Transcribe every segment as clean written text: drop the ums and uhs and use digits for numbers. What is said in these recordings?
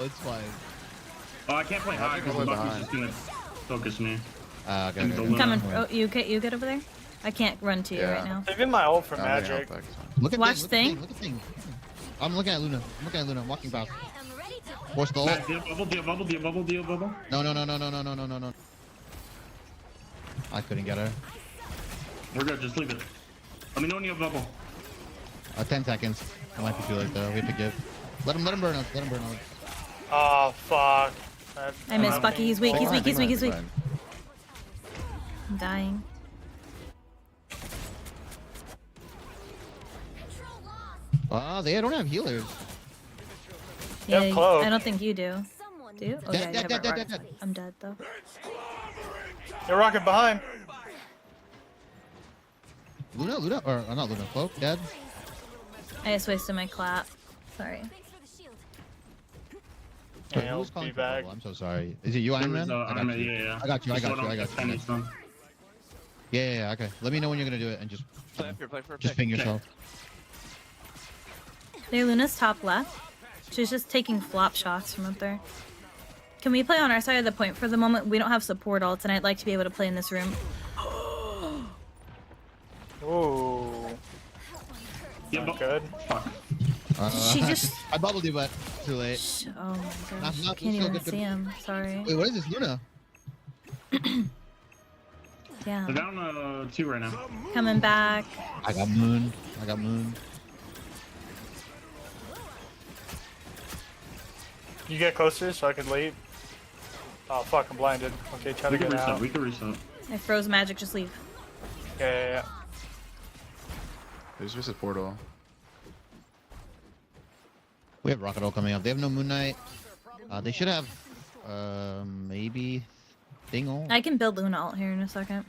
It's fine. Oh, I can't play high because the Bucky's just gonna focus me. Okay. I'm coming. Oh, you get over there? I can't run to you right now. Saving my ult for magic. Look at Watch thing. thing. Look at thing. I'm looking at Luna. I'm walking past. Force the ult. Bubble. No. I couldn't get her. We're good, just leave it. Let me know when you have bubble. 10 seconds. I might be too late though. We have to give. Let him burn out. Oh fuck. I miss Bucky. He's weak. He's weak. I'm dying. They don't have healers. Yeah, They're close. I don't think you do. Do you? Oh, yeah, you have Dead. a rocket. I'm dead though. You're rocking behind. Luna, or not Luna. Cloak, dead. I just wasted my clap. Sorry. Wait, Yeah, who's be calling for back. bubble? I'm so sorry. Is it you, Iron Man? Yeah. I got you. Yeah, okay. Let me know when you're gonna do it and just ping yourself. There, Luna's top left. She's just taking flop shots from up there. Can we play on our side of the point for the moment? We don't have support ults, and I'd like to be able to play in this room. Ooh. Yeah, Not good. Fuck. She just... I bubbled you, but too late. Oh my gosh. Not Can't even good. see him. Sorry. Wait, what is this, Luna? Yeah. They're down 2 right now. Coming back. I got moon. You get closer so I can leave. Oh fuck, I'm blinded. Okay, try to get out. We can reset. I froze magic. Just leave. Yeah. There's just a portal. We have Rocket Ult coming up. They have no Moon Knight. They should have, maybe Thing ult. I can build Luna ult here in a second.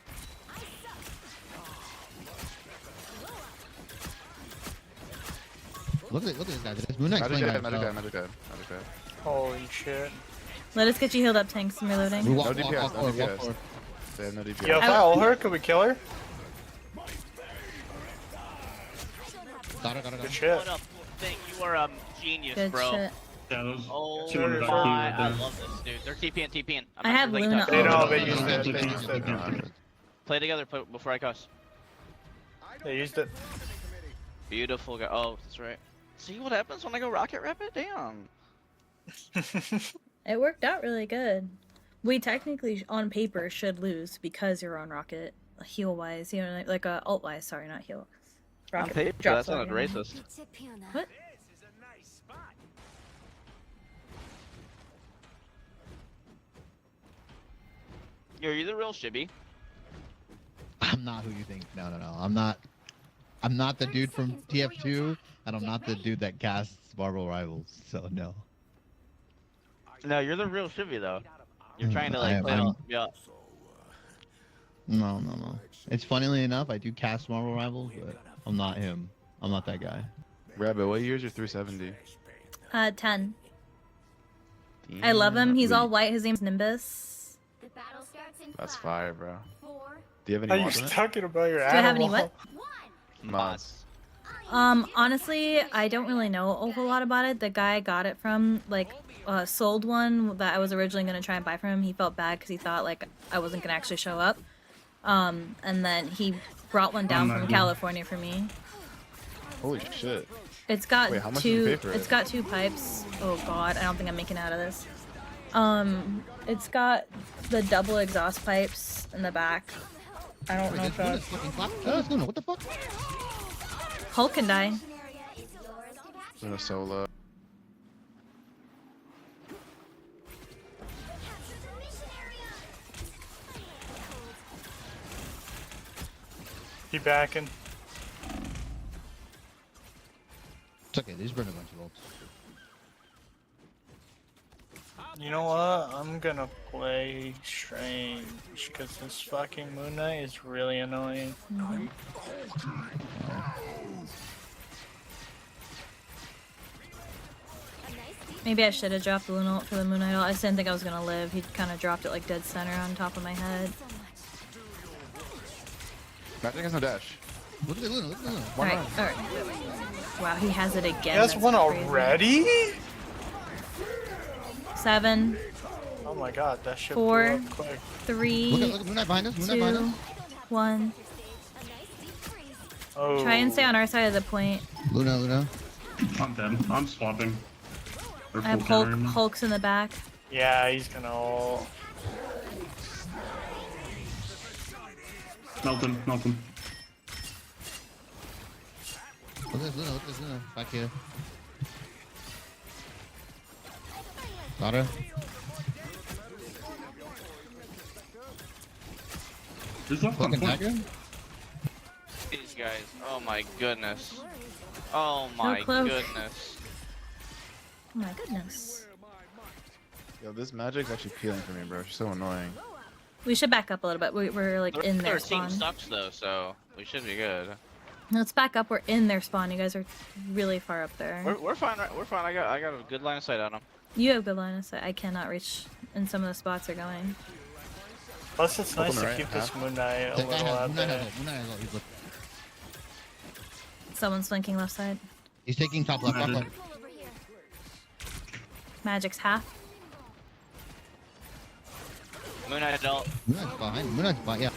Look at this guy. This Moon Knight's playing by himself. Magic dead. Holy shit. Let us get you healed up, tanks. I'm reloading. We No walk DPS, no forward. DPS. They have no DPS. Yo, if I ult her, could we kill her? Got her. Good shit. What up, thing? You are genius, Good bro. shit. Yeah, those Oh 2 on the my, back I right there. love this, dude. They're TPing. I have Luna They ult. know, they used it. Play together before I cuss. They used it. Beautiful guy. Oh, that's right. See what happens when I go rocket rapid? Damn. It worked out really good. We technically, on paper, should lose because you're on rocket. Heal wise, you know, like ult wise. Sorry, not heal. On Rocket. paper? Drop That sounded low, yeah. racist. What? Yo, are you the real Shibby? I'm not who you think. No. I'm not the dude from TF2, and I'm not the dude that casts Marvel Rivals. So no. No, you're the real Shibby though. You're trying to I like am- play I'm- all, yeah. No. It's funnily enough, I do cast Marvel Rivals, but I'm not him. I'm not that guy. Rabbit, what year's your 370? 10. I love him. He's Wait, all white. His name's Nimbus. That's fire, bro. Do you have Are any you mods on it? talking about your Do I have any animal? what? Mods. Honestly, I don't really know a whole lot about it. The guy I got it from, like, sold one that I was originally going to try and buy from him. He felt bad because he thought, like, I wasn't going to actually show up. And then he brought one down from California for me. Holy shit. It's got Wait, how much did you pay for it's it? got 2 pipes. Oh god, I don't think I'm making it out of this. It's got the double exhaust pipes in the back. I don't know if Luna's fucking clap. Oh, it's Luna. What the fuck? Hulk can die. Luna solo. He backing. It's okay. They just burned a bunch of ults. You know what? I'm gonna play strange because this fucking Moon Knight is really annoying. Maybe I should have dropped the Luna ult for the Moon Knight ult. I just didn't think I was gonna live. He kind of dropped it like dead center on top of my head. Magic has no dash. Look at Luna. Alright. Wow, he has it again. That's one crazy. already? 7, Oh my god, that shit 4, blew up quick. 3, Look at Moon Knight behind us. Moon Knight behind 2, us. 1. Oh. Try and stay on our side of the point. Luna. I'm dead. I'm swapping. They're I have full carrying me. Hulk's in the back. Yeah, he's gonna ult. Melt him. Look at this Luna. Back here. Got her. Who's left on Fucking point? dagger. These guys. Oh my goodness. Oh my cloak. goodness. Oh my goodness. Yo, this magic's actually peeling for me, bro. She's so annoying. We should back up a little bit. We're like in their Their team spawn. sucks though, so we should be good. Let's back up. We're in their spawn. You guys are really far up there. We're fine. Right? We're fine. I got a good line of sight on them. You have good line of sight. I cannot reach in some of the spots they're going. Plus, it's nice Open to right, keep this half. Moon Knight a That little guy has out Moon Knight there. has ult. Moon Knight has ult. He's looking. Someone's flanking left side. He's taking top left. Magic. Magic's half. Moon Knight adult. Moon Knight's behind. Moon Knight's behind. Yeah.